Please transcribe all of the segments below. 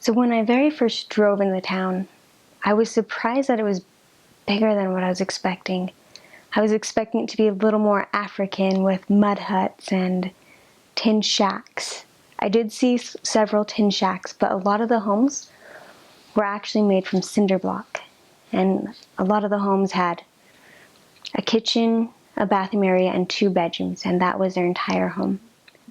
So when I very first drove in the town, I was surprised that it was bigger than what I was expecting. I was expecting it to be a little more African with mud huts and tin shacks. I did see several tin shacks, but a lot of the homes were actually made from cinder block. And a lot of the homes had a kitchen, a bathroom area, and 2 bedrooms, and that was their entire home.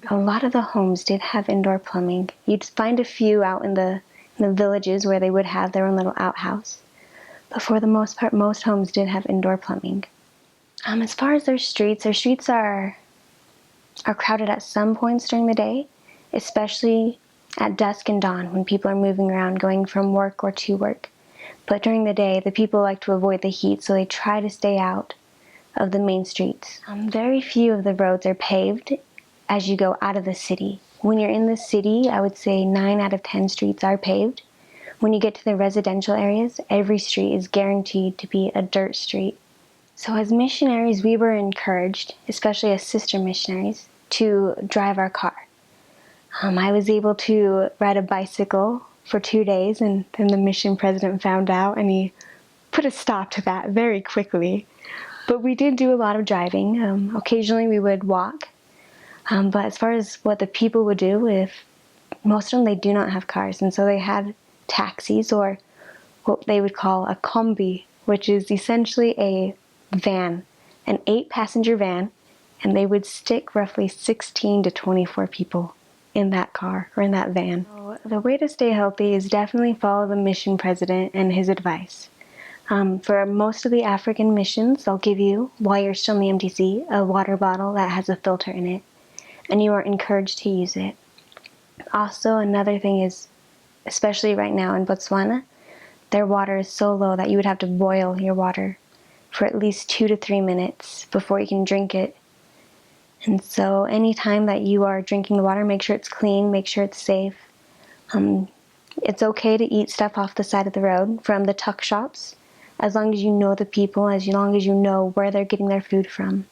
A lot of the homes did have indoor plumbing. You'd find a few out in the villages where they would have their own little outhouse. But for the most part, most homes did have indoor plumbing. As far as their streets are crowded at some points during the day, especially at dusk and dawn when people are moving around going from work or to work. But during the day, the people like to avoid the heat, so they try to stay out of the main streets. Very few of the roads are paved as you go out of the city. When you're in the city, I would say 9 out of 10 streets are paved. When you get to the residential areas, every street is guaranteed to be a dirt street. So as missionaries, we were encouraged, especially as sister missionaries, to drive our car. I was able to ride a bicycle for 2 days, and then the mission president found out and he put a stop to that very quickly. But we did do a lot of driving. Occasionally we would walk. But as far as what the people would do, if most of them, they do not have cars, and so they had taxis, or what they would call a combi, which is essentially a van, an 8-passenger van, and they would stick roughly 16 to 24 people in that car or in that van. So the way to stay healthy is definitely follow the mission president and his advice. For most of the African missions, they'll give you, while you're still in the MTC, a water bottle that has a filter in it, and you are encouraged to use it. Also, another thing is, especially right now in Botswana, their water is so low that you would have to boil your water for at least 2 to 3 minutes before you can drink it. And so anytime that you are drinking the water, make sure it's clean, make sure it's safe. It's okay to eat stuff off the side of the road from the tuck shops, as long as you know the people, as long as you know where they're getting their food from.